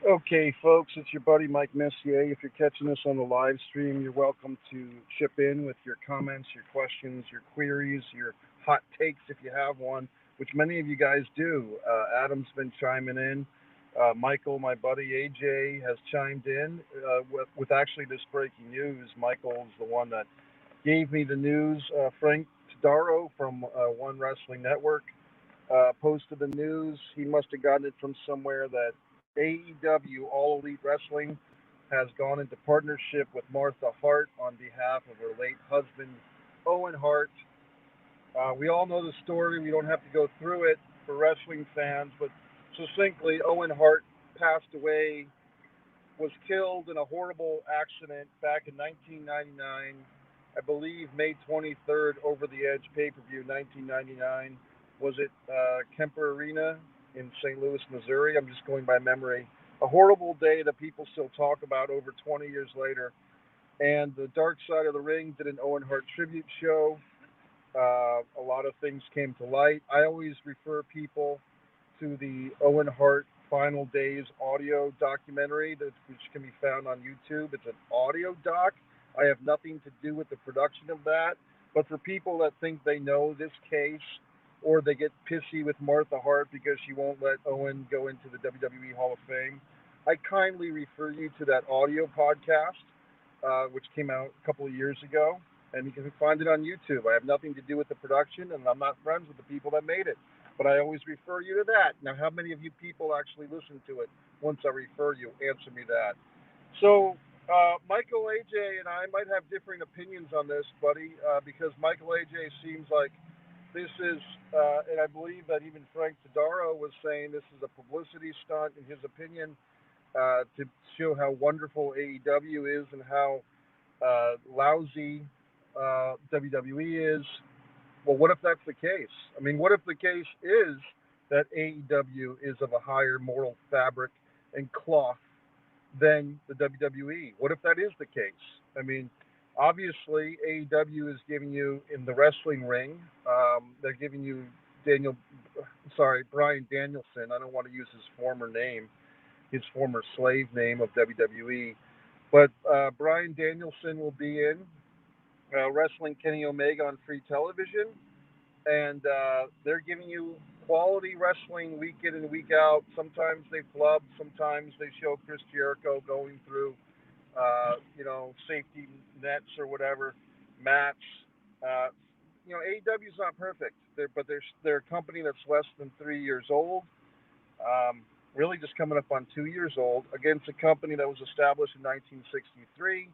Okay, folks, it's your buddy Mike Messier. If you're catching this on the live stream, you're welcome to chip in with your comments, your questions, your queries, your hot takes if you have one, which many of you guys do. Adam's been chiming in. Michael, my buddy AJ, has chimed in with actually this breaking news. Michael's the one that gave me the news. Frank Tadaro from One Wrestling Network posted the news. He must have gotten it from somewhere that AEW, All Elite Wrestling, has gone into partnership with Martha Hart on behalf of her late husband, Owen Hart. We all know the story. We don't have to go through it for wrestling fans, but succinctly, Owen Hart passed away, was killed in a horrible accident back in 1999. I believe May 23rd, Over the Edge pay per view, 1999. Was it Kemper Arena in St. Louis, Missouri? I'm just going by memory. A horrible day that people still talk about over 20 years later. And the Dark Side of the Ring did an Owen Hart tribute show. A lot of things came to light. I always refer people to the Owen Hart Final Days audio documentary, which can be found on YouTube. It's an audio doc. I have nothing to do with the production of that. But for people that think they know this case, or they get pissy with Martha Hart because she won't let Owen go into the WWE Hall of Fame, I kindly refer you to that audio podcast, which came out a couple of years ago, and you can find it on YouTube. I have nothing to do with the production, and I'm not friends with the people that made it, but I always refer you to that. Now, how many of you people actually listen to it once I refer you? Answer me that. So, Michael AJ and I might have differing opinions on this, buddy, because Michael AJ seems like this is, and I believe that even Frank Tadaro was saying this is a publicity stunt, in his opinion, to show how wonderful AEW is and how lousy WWE is. Well, what if that's the case? I mean, what if the case is that AEW is of a higher moral fabric and cloth than the WWE? What if that is the case? I mean, obviously AEW is giving you in the wrestling ring. They're giving you Brian Danielson. I don't want to use his former name, his former slave name of WWE, but Brian Danielson will be in wrestling Kenny Omega on free television, and they're giving you quality wrestling week in and week out. Sometimes they flub, sometimes they show Chris Jericho going through, safety nets or whatever, mats. Uh, AEW is not perfect, they're a company that's less than 3 years old. Really just coming up on 2 years old against a company that was established in 1963.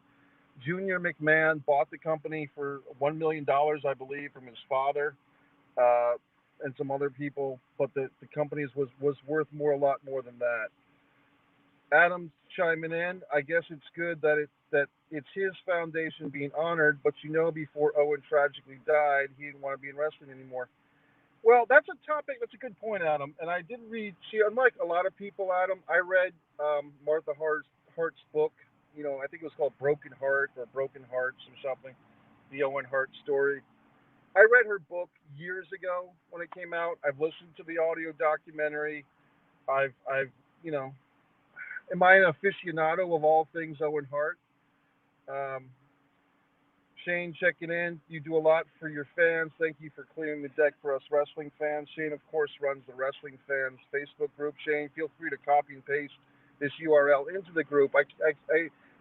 Junior McMahon bought the company for $1 million, I believe, from his father uh, and some other people, but the company was worth a lot more than that. Adam's chiming in. I guess it's good that it's his foundation being honored, but before Owen tragically died, he didn't want to be in wrestling anymore. Well, that's a topic. That's a good point, Adam. And I did read. See, unlike a lot of people, Adam, I read Martha Hart's book. I think it was called Broken Heart or Broken Hearts or something. The Owen Hart story. I read her book years ago when it came out. I've listened to the audio documentary. I've, you know, am I an aficionado of all things Owen Hart? Um, Shane checking in. You do a lot for your fans. Thank you for clearing the deck for us wrestling fans. Shane, of course, runs the Wrestling Fans Facebook group. Shane, feel free to copy and paste this URL into the group. I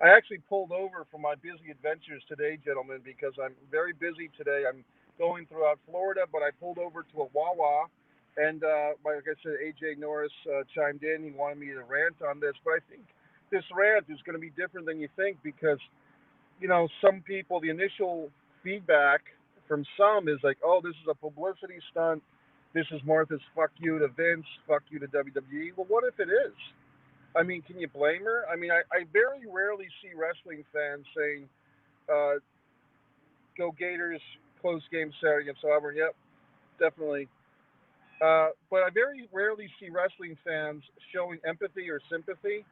actually pulled over from my busy adventures today, gentlemen, because I'm very busy today. I'm going throughout Florida, but I pulled over to a Wawa. And like I said, AJ Norris chimed in. He wanted me to rant on this, but I think this rant is going to be different than you think because some people, the initial feedback from some is like, oh, this is a publicity stunt. This is Martha's fuck you to Vince, fuck you to WWE. Well, what if it is? I mean, can you blame her? I mean, I very rarely see wrestling fans saying, uh, go Gators, close game Saturday against Auburn. Yep, definitely. But I very rarely see wrestling fans showing empathy or sympathy,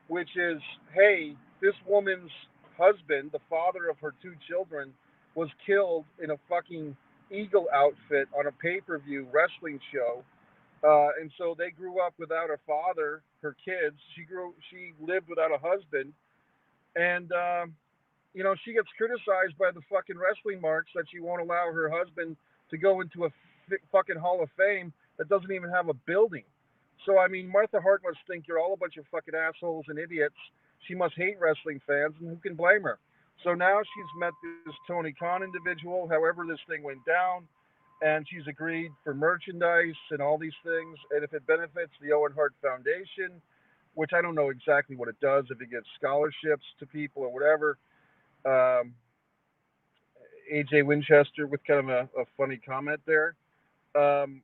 which is, hey, this woman's husband, the father of her two children, was killed in a fucking eagle outfit on a pay per view wrestling show. And so they grew up without a father. her kids. She lived without a husband, and she gets criticized by the fucking wrestling marks that she won't allow her husband to go into a fucking Hall of Fame that doesn't even have a building. So I mean, Martha Hart must think you're all a bunch of fucking assholes and idiots. She must hate wrestling fans, and who can blame her? So now she's met this Tony Khan individual, however this thing went down, and she's agreed for merchandise and all these things. And if it benefits the Owen Hart Foundation, which I don't know exactly what it does, if it gives scholarships to people or whatever, um, AJ Winchester with kind of a funny comment there. Um,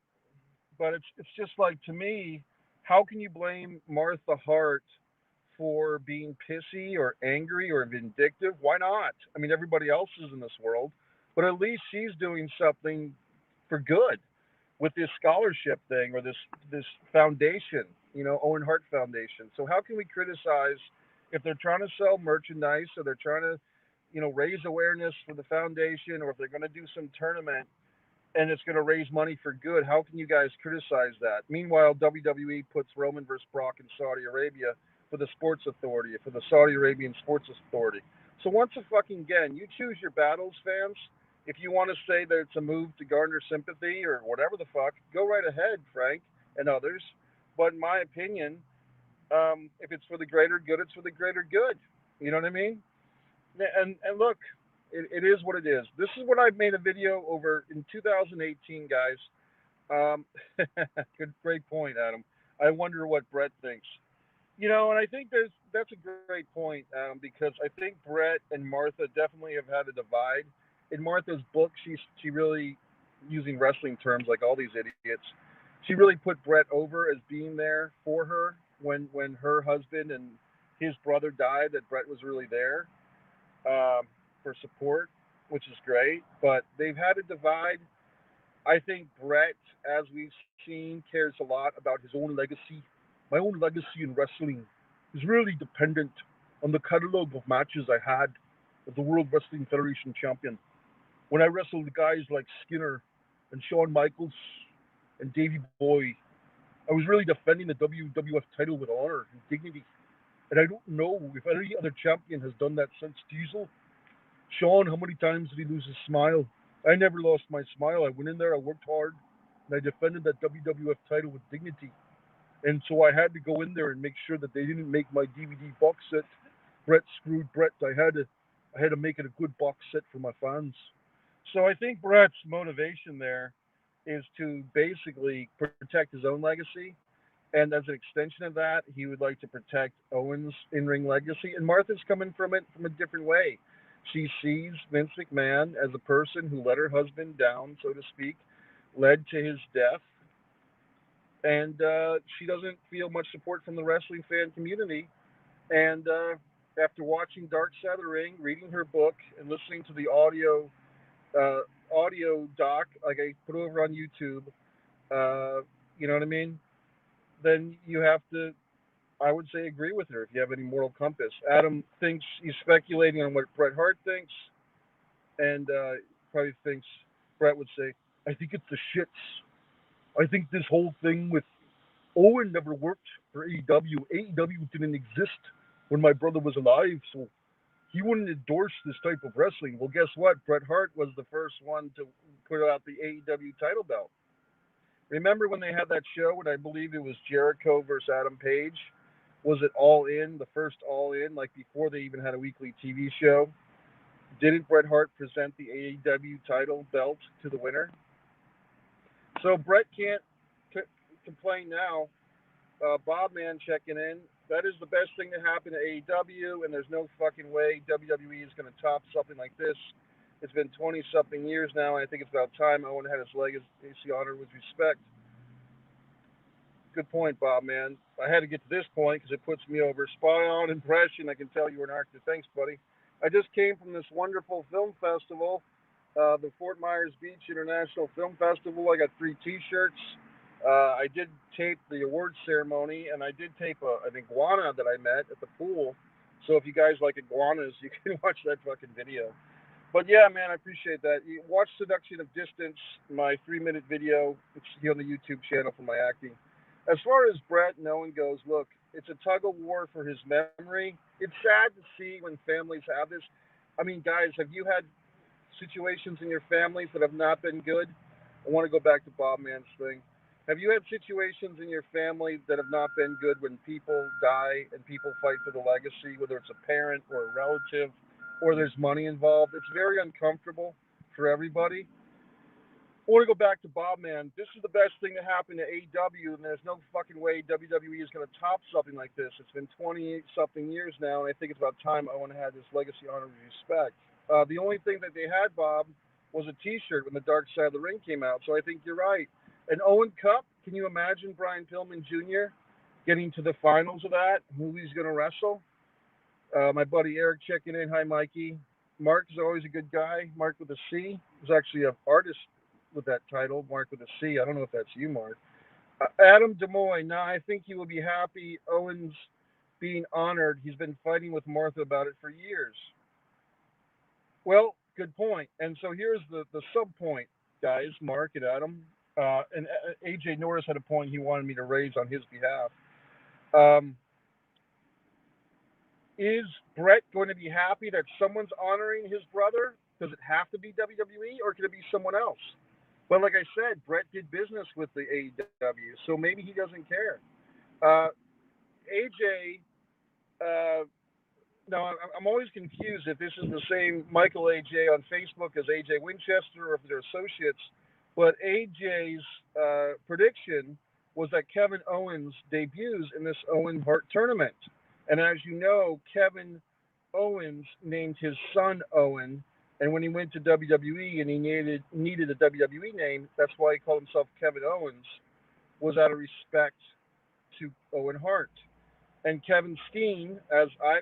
but it's just like, to me, how can you blame Martha Hart for being pissy or angry or vindictive? Why not? I mean, everybody else is in this world, but at least she's doing something for good with this scholarship thing or this foundation, Owen Hart Foundation. So how can we criticize if they're trying to sell merchandise or they're trying to, raise awareness for the foundation, or if they're going to do some tournament and it's going to raise money for good? How can you guys criticize that? Meanwhile, WWE puts Roman versus Brock in Saudi Arabia for the Sports Authority, for the Saudi Arabian Sports Authority. So once again, you choose your battles, fans. If you want to say that it's a move to garner sympathy or whatever the fuck, go right ahead, Frank and others. But in my opinion, if it's for the greater good, it's for the greater good. You know what I mean? And look, it is what it is. This is what I made a video over in 2018, guys. Um, great point, Adam. I wonder what Brett thinks. And I think that's a great point, because I think Brett and Martha definitely have had a divide. In Martha's book, she really, using wrestling terms like all these idiots, she really put Brett over as being there for her when her husband and his brother died. That Brett was really there, for support, which is great. But they've had a divide. I think Brett, as we've seen, cares a lot about his own legacy. My own legacy in wrestling is really dependent on the catalog of matches I had as the World Wrestling Federation champion. When I wrestled guys like Skinner and Shawn Michaels and Davey Boy, I was really defending the WWF title with honor and dignity. And I don't know if any other champion has done that since Diesel. Shawn, how many times did he lose his smile? I never lost my smile. I went in there, I worked hard, and I defended that WWF title with dignity. And so I had to go in there and make sure that they didn't make my DVD box set. Brett screwed Brett. I had to make it a good box set for my fans. So I think Brett's motivation there is to basically protect his own legacy, and as an extension of that, he would like to protect Owen's in-ring legacy. And Martha's coming from it from a different way. She sees Vince McMahon as a person who let her husband down, so to speak, led to his death, and she doesn't feel much support from the wrestling fan community. And after watching Dark Side of the Ring, reading her book, and listening to the audio doc, like I put over on YouTube, you know what I mean? Then you have to, I would say, agree with her if you have any moral compass. Adam thinks he's speculating on what Bret Hart thinks, and probably thinks Bret would say, "I think it's the shits. I think this whole thing with Owen never worked for AEW. AEW didn't exist when my brother was alive, so he wouldn't endorse this type of wrestling." Well, guess what? Bret Hart was the first one to put out the AEW title belt. Remember when they had that show when I believe it was Jericho versus Adam Page? Was it All In, the first All In, like before they even had a weekly TV show? Didn't Bret Hart present the AEW title belt to the winner? So Bret can't c- complain now. Bob Man checking in. That is the best thing to happen to AEW, and there's no fucking way WWE is going to top something like this. It's been 20 something years now, and I think it's about time Owen had his legacy honored with respect. Good point, Bob, man. I had to get to this point because it puts me over. Spot on impression. I can tell you were an actor. Thanks, buddy. I just came from this wonderful film festival, the Fort Myers Beach International Film Festival. I got 3 T-shirts. I did tape the awards ceremony, and I did tape an iguana that I met at the pool. So if you guys like iguanas, you can watch that fucking video. But yeah, man, I appreciate that. You watch Seduction of Distance, my 3-minute video. It's here on the YouTube channel for my acting. As far as Bret and Owen goes, look, It's a tug of war for his memory. It's sad to see when families have this. I mean, guys, have you had situations in your families that have not been good? I want to go back to Bob Man's thing. Have you had situations in your family that have not been good when people die and people fight for the legacy, whether it's a parent or a relative or there's money involved? It's very uncomfortable for everybody. I want to go back to Bob Man. This is the best thing to happen to AEW, and there's no fucking way WWE is going to top something like this. It's been 28 something years now, and I think it's about time Owen had this legacy, honor, and respect. The only thing that they had, Bob, was a T-shirt when the Dark Side of the Ring came out. So I think you're right. An Owen Cup. Can you imagine Brian Pillman Jr. getting to the finals of that? Who he's going to wrestle? My buddy Eric checking in. Hi, Mikey. Mark is always a good guy. Mark with a C. He's actually an artist with that title. Mark with a C. I don't know if that's you, Mark. Adam Des Moines. Now, I think he will be happy Owens being honored. He's been fighting with Martha about it for years. Well, good point. And so here's the sub point, guys, Mark and Adam. And AJ Norris had a point he wanted me to raise on his behalf. Is Brett going to be happy that someone's honoring his brother? Does it have to be WWE or can it be someone else? But like I said, Brett did business with the AEW, so maybe he doesn't care. AJ, no, I'm always confused if this is the same Michael AJ on Facebook as AJ Winchester or if they're associates. But AJ's prediction was that Kevin Owens debuts in this Owen Hart tournament. And as you know, Kevin Owens named his son Owen. And when he went to WWE and he needed a WWE name, that's why he called himself Kevin Owens, was out of respect to Owen Hart. And Kevin Steen,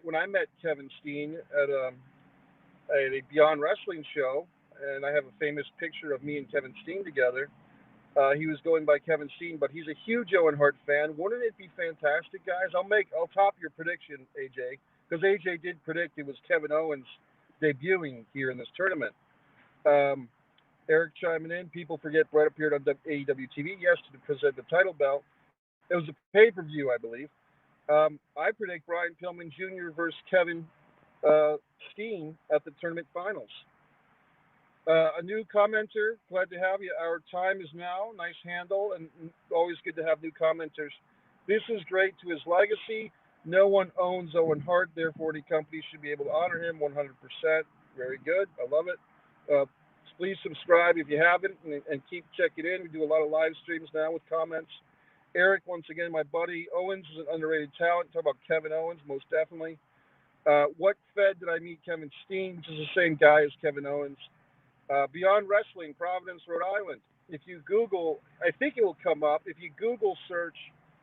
when I met Kevin Steen at a Beyond Wrestling show, and I have a famous picture of me and Kevin Steen together. He was going by Kevin Steen, but he's a huge Owen Hart fan. Wouldn't it be fantastic, guys? I'll top your prediction, AJ, because AJ did predict it was Kevin Owens debuting here in this tournament. Eric chiming in. People forget Brett appeared on AEW TV. Yes, to present the title belt. It was a pay-per-view, I believe. I predict Brian Pillman Jr. versus Kevin Steen at the tournament finals. A new commenter, glad to have you. Our time is now. Nice handle, and always good to have new commenters. This is great to his legacy. No one owns Owen Hart, therefore any company should be able to honor him 100%. Very good. I love it. Please subscribe if you haven't, and keep checking in. We do a lot of live streams now with comments. Eric, once again, my buddy. Owens is an underrated talent. Talk about Kevin Owens, most definitely. What Fed did I meet Kevin Steen, which is the same guy as Kevin Owens. Beyond Wrestling, Providence, Rhode Island. If you Google, I think it will come up. If you Google search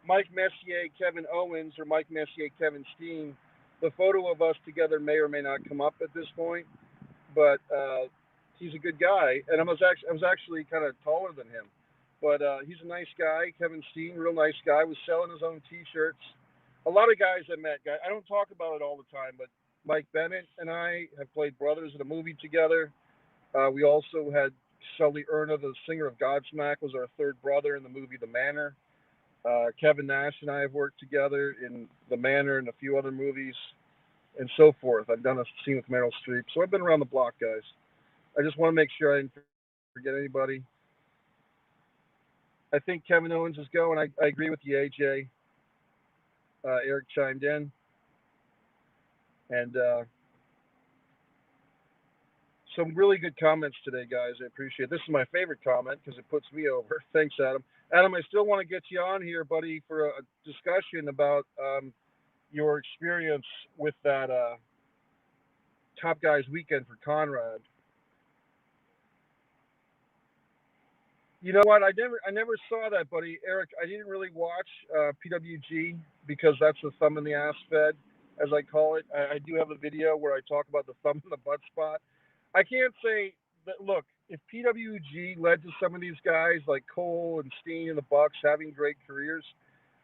Mike Messier, Kevin Owens, or Mike Messier, Kevin Steen, the photo of us together may or may not come up at this point. But he's a good guy, and I was actually kind of taller than him. But he's a nice guy, Kevin Steen, real nice guy. Was selling his own T-shirts. A lot of guys I met, I don't talk about it all the time, but Mike Bennett and I have played brothers in a movie together. We also had Sully Erna, the singer of Godsmack, was our third brother in the movie The Manor. Kevin Nash and I have worked together in The Manor and a few other movies, and so forth. I've done a scene with Meryl Streep, so I've been around the block, guys. I just want to make sure I didn't forget anybody. I think Kevin Owens is going. I agree with you, AJ. Eric chimed in. And some really good comments today, guys. I appreciate it. This is my favorite comment because it puts me over. Thanks, Adam. Adam, I still want to get you on here, buddy, for a discussion about your experience with that Top Guys weekend for Conrad. You know what? I never saw that, buddy. Eric, I didn't really watch PWG because that's the thumb in the ass fed, as I call it. I do have a video where I talk about the thumb in the butt spot. I can't say that, look, if PWG led to some of these guys like Cole and Steen and the Bucks having great careers,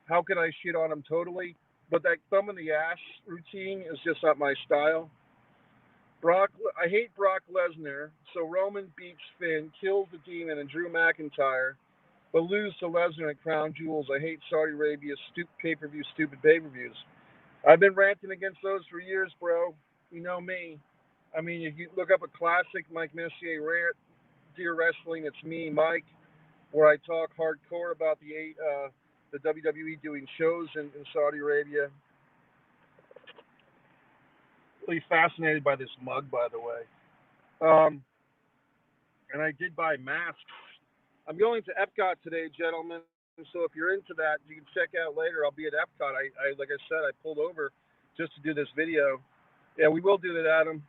how can I shit on them totally? But that thumb in the ass routine is just not my style. I hate Brock Lesnar, so Roman beats Finn, kills the Demon and Drew McIntyre, but lose to Lesnar at Crown Jewels. I hate Saudi Arabia's stupid pay-per-views. I've been ranting against those for years, bro. You know me. I mean, if you look up a classic Mike Messier rant, Dear Wrestling, it's me, Mike, where I talk hardcore about the WWE doing shows in Saudi Arabia. Really fascinated by this mug, by the way. And I did buy masks. I'm going to Epcot today, gentlemen. So if you're into that, you can check out later. I'll be at Epcot. I like I said, I pulled over just to do this video. Yeah, we will do that, Adam.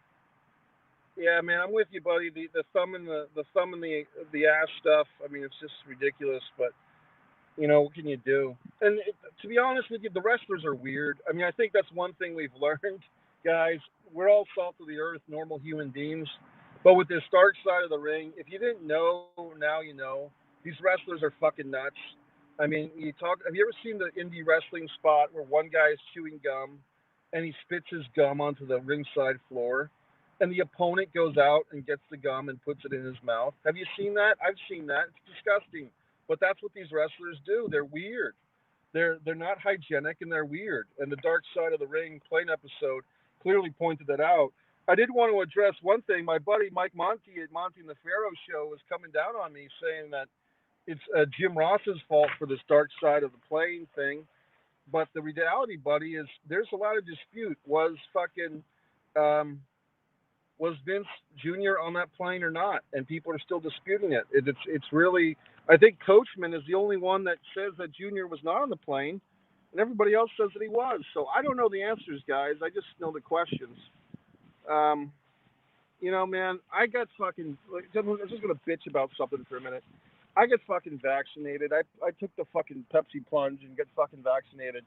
Yeah, man, I'm with you, buddy. The thumb and the ass stuff. I mean, it's just ridiculous. But what can you do? And to be honest with you, the wrestlers are weird. I mean, I think that's one thing we've learned, guys. We're all salt of the earth, normal human beings. But with this dark side of the ring, if you didn't know, now you know. These wrestlers are fucking nuts. I mean, have you ever seen the indie wrestling spot where one guy is chewing gum and he spits his gum onto the ringside floor and the opponent goes out and gets the gum and puts it in his mouth? Have you seen that? I've seen that. It's disgusting. But that's what these wrestlers do. They're weird. They're not hygienic and they're weird. And the Dark Side of the Ring plane episode clearly pointed that out. I did want to address one thing. My buddy Mike Monty at Monty and the Pharaoh show was coming down on me saying that it's Jim Ross's fault for this Dark Side of the Plane thing. But the reality, buddy, is there's a lot of dispute. Was Vince Jr. on that plane or not? And people are still disputing it. It's really, I think Coachman is the only one that says that Jr. was not on the plane, and everybody else says that he was. So I don't know the answers, guys. I just know the questions. Man, I got fucking. I'm just gonna bitch about something for a minute. I get fucking vaccinated. I took the fucking Pepsi plunge and get fucking vaccinated,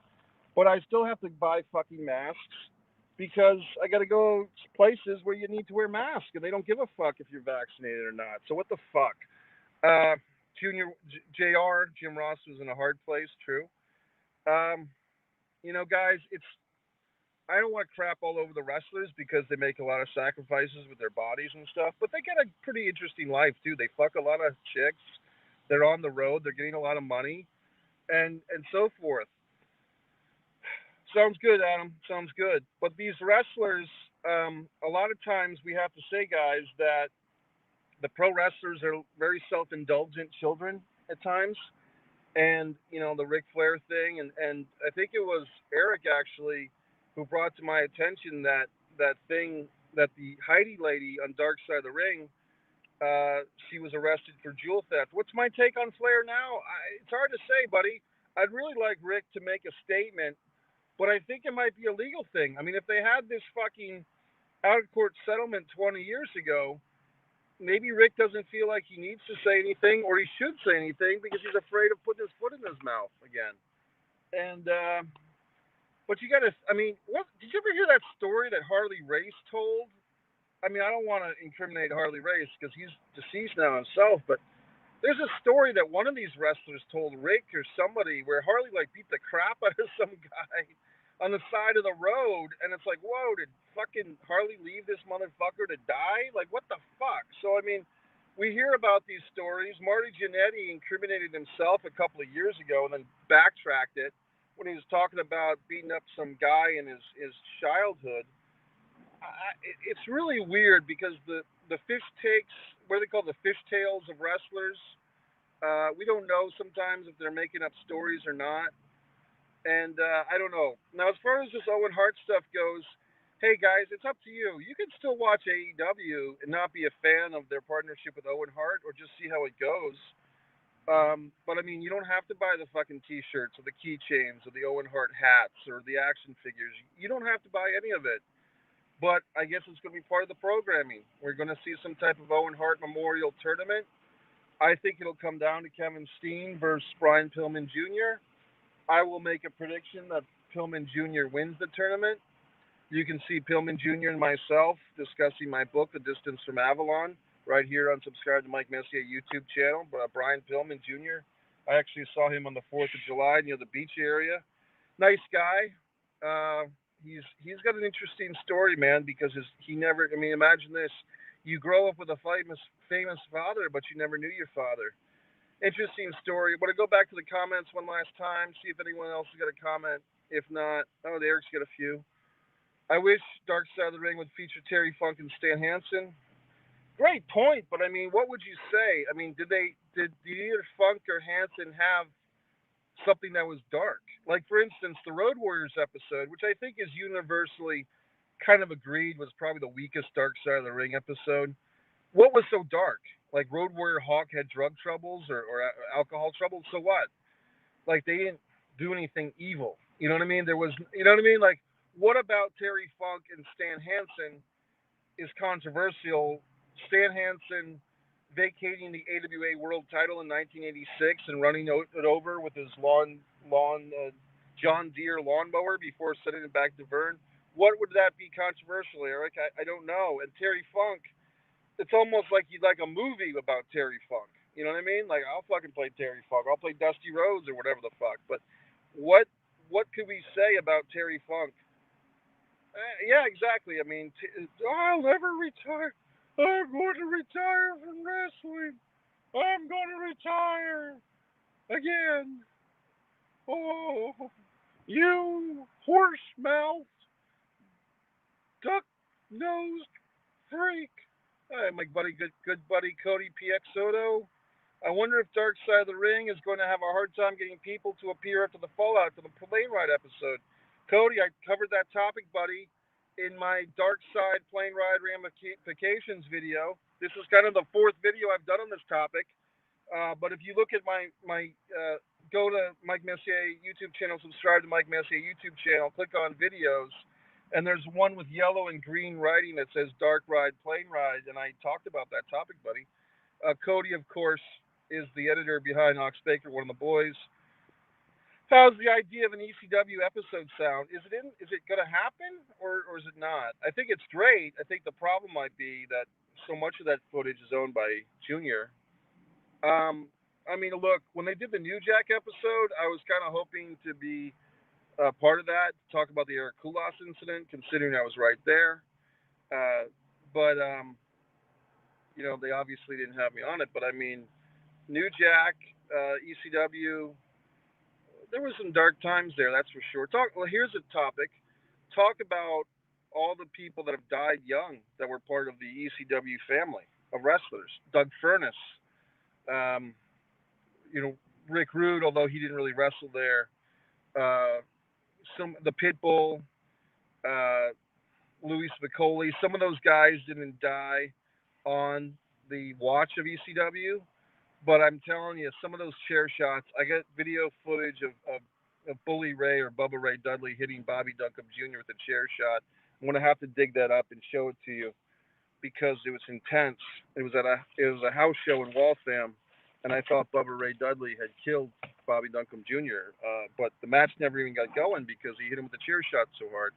but I still have to buy fucking masks because I got to go places where you need to wear masks, and they don't give a fuck if you're vaccinated or not. So what the fuck? Jr. Jim Ross was in a hard place. True. Guys, I don't want to crap all over the wrestlers because they make a lot of sacrifices with their bodies and stuff, but they get a pretty interesting life too. They fuck a lot of chicks. They're on the road. They're getting a lot of money, and so forth. Sounds good, Adam. Sounds good. But these wrestlers, a lot of times we have to say, guys, that the pro wrestlers are very self-indulgent children at times. And, the Ric Flair thing. And I think it was Eric, actually, who brought to my attention that thing that the Heidi lady on Dark Side of the Ring, she was arrested for jewel theft. What's my take on Flair now? It's hard to say, buddy. I'd really like Rick to make a statement, but I think it might be a legal thing. I mean, if they had this fucking out-of-court settlement 20 years ago, maybe Rick doesn't feel like he needs to say anything or he should say anything because he's afraid of putting his foot in his mouth again. And, but you gotta, what, did you ever hear that story that Harley Race told? I mean, I don't want to incriminate Harley Race because he's deceased now himself, but there's a story that one of these wrestlers told Rick or somebody where Harley beat the crap out of some guy on the side of the road, and it's like, whoa, did fucking Harley leave this motherfucker to die? Like, what the fuck? So, we hear about these stories. Marty Jannetty incriminated himself a couple of years ago and then backtracked it when he was talking about beating up some guy in his childhood. It's really weird because the fish takes, what do they call the fishtails of wrestlers? We don't know sometimes if they're making up stories or not. And I don't know. Now, as far as this Owen Hart stuff goes, hey, guys, it's up to you. You can still watch AEW and not be a fan of their partnership with Owen Hart or just see how it goes. But, you don't have to buy the fucking T-shirts or the keychains or the Owen Hart hats or the action figures. You don't have to buy any of it. But I guess it's going to be part of the programming. We're going to see some type of Owen Hart Memorial Tournament. I think it'll come down to Kevin Steen versus Brian Pillman Jr. I will make a prediction that Pillman Jr. wins the tournament. You can see Pillman Jr. and myself discussing my book, The Distance from Avalon, right here on Subscribe to Mike Messier YouTube channel. Brian Pillman Jr. I actually saw him on the 4th of July near the beach area. Nice guy. He's got an interesting story, man, because he never. Imagine this: you grow up with a famous father, but you never knew your father. Interesting story. Want to go back to the comments one last time, see if anyone else has got a comment. If not, oh, Eric's got a few. I wish Dark Side of the Ring would feature Terry Funk and Stan Hansen. Great point, but I mean, what would you say? I mean, did either Funk or Hansen have something that was dark? Like for instance, the Road Warriors episode, which I think is universally kind of agreed was probably the weakest Dark Side of the Ring episode. What was so dark? Like Road Warrior Hawk had drug troubles or alcohol troubles. So what? Like they didn't do anything evil. You know what I mean? There was, you know what I mean? Like what about Terry Funk and Stan Hansen is controversial? Stan Hansen vacating the AWA World Title in 1986 and running it over with his John Deere lawnmower before sending it back to Vern. What would that be controversial, Eric? I don't know. And Terry Funk, it's almost like you'd like a movie about Terry Funk. You know what I mean? Like I'll fucking play Terry Funk. I'll play Dusty Rhodes or whatever the fuck. But what what could we say about Terry Funk? Yeah, exactly. I mean, I'll never retire. I'm going to retire from wrestling. I'm going to retire again. Oh, you horse mouthed, duck nosed freak. Hi, my buddy, good buddy Cody PX Soto. I wonder if Dark Side of the Ring is going to have a hard time getting people to appear after the fallout for the plane ride episode. Cody, I covered that topic, buddy, in my Dark Side plane ride ramifications video. This is kind of the fourth video I've done on this topic. But if you look at my go to Mike Messier YouTube channel, subscribe to Mike Messier YouTube channel, click on videos, and there's one with yellow and green writing that says Dark Ride Plane Ride, and I talked about that topic, buddy. Cody, of course, is the editor behind Ox Baker, one of the boys. How's the idea of an ECW episode sound? Is it going to happen or is it not? I think it's great. I think the problem might be that so much of that footage is owned by Junior. I mean, look, when they did the New Jack episode, I was kind of hoping to be part of that, to talk about the Eric Kulas incident, considering I was right there. But they obviously didn't have me on it. But I mean, New Jack, ECW, there was some dark times there, that's for sure. Well, here's a topic. Talk about all the people that have died young that were part of the ECW family of wrestlers. Doug Furness, um, Rick Rude, although he didn't really wrestle there. The Pitbull, uh, Louis Spicoli. Some of those guys didn't die on the watch of ECW, but I'm telling you, some of those chair shots. I got video footage of Bully Ray or Bubba Ray Dudley hitting Bobby Duncombe Jr. with a chair shot. I'm gonna have to dig that up and show it to you because it was intense. It was a house show in Waltham, and I thought Bubba Ray Dudley had killed Bobby Duncombe Jr. But the match never even got going because he hit him with the chair shot so hard.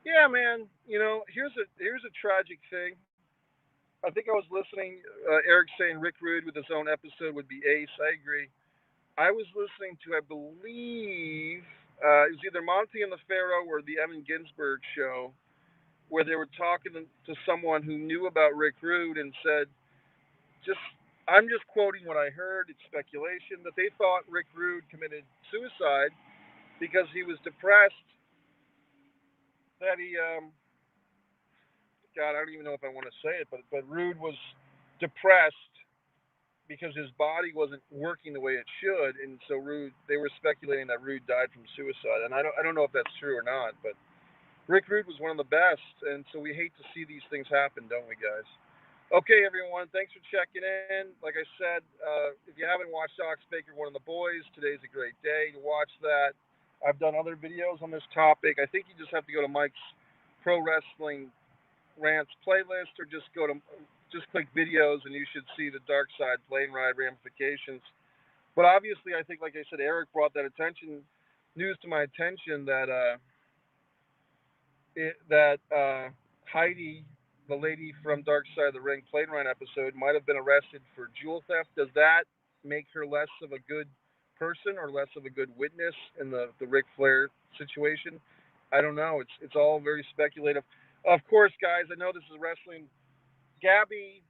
Yeah, man. Here's a tragic thing. I think I was listening. Eric saying Rick Rude with his own episode would be ace. I agree. I was listening to, I believe, it was either Monty and the Pharaoh or the Evan Ginsberg show, where they were talking to someone who knew about Rick Rude and said, I'm just quoting what I heard. It's speculation that they thought Rick Rude committed suicide because he was depressed. That he, God, I don't even know if I want to say it, but Rude was depressed because his body wasn't working the way it should, and so they were speculating that Rude died from suicide, and I don't know if that's true or not, but Rick Rude was one of the best, and so we hate to see these things happen, don't we, guys? Okay, everyone, thanks for checking in. Like I said, if you haven't watched Ox Baker, one of the boys, today's a great day to watch that. I've done other videos on this topic. I think you just have to go to Mike's Pro Wrestling Rants playlist or just click videos and you should see the Dark Side plane ride ramifications. But obviously, I think, like I said, Eric brought that news to my attention that Heidi, the lady from Dark Side of the Ring plane ride episode, might have been arrested for jewel theft. Does that make her less of a good person or less of a good witness in the Ric Flair situation? I don't know. It's all very speculative. Of course, guys, I know this is wrestling. Gabby,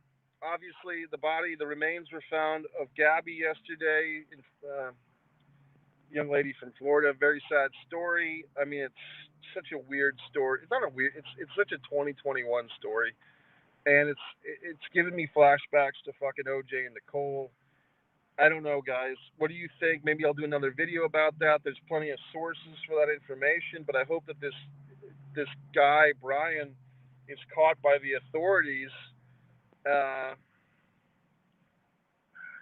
obviously, the remains were found of Gabby yesterday. Young lady from Florida. Very sad story. I mean, it's such a weird story. It's not a weird. It's such a 2021 story, and it's giving me flashbacks to fucking OJ and Nicole. I don't know, guys. What do you think? Maybe I'll do another video about that. There's plenty of sources for that information, but I hope that this guy Brian is caught by the authorities. Uh,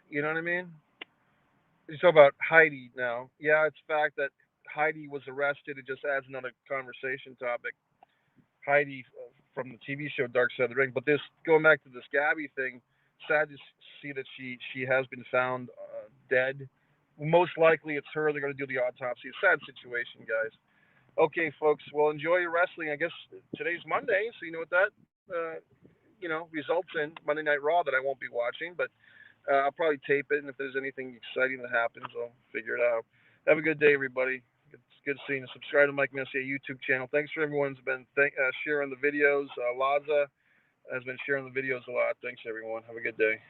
you know what I mean? You talk about Heidi now. Yeah, it's fact that Heidi was arrested. It just adds another conversation topic. Heidi from the TV show Dark Side of the Ring. But this going back to this Gabby thing, sad to see that she has been found dead. Most likely it's her. They're going to do the autopsy. Sad situation, guys. Okay, folks. Well, enjoy your wrestling. I guess today's Monday, so you know what that results in Monday Night Raw that I won't be watching, but I'll probably tape it, and if there's anything exciting that happens, I'll figure it out. Have a good day, everybody. It's good seeing you. Subscribe to Mike Messier YouTube channel. Thanks for everyone's been sharing the videos. Laza has been sharing the videos a lot. Thanks, everyone. Have a good day.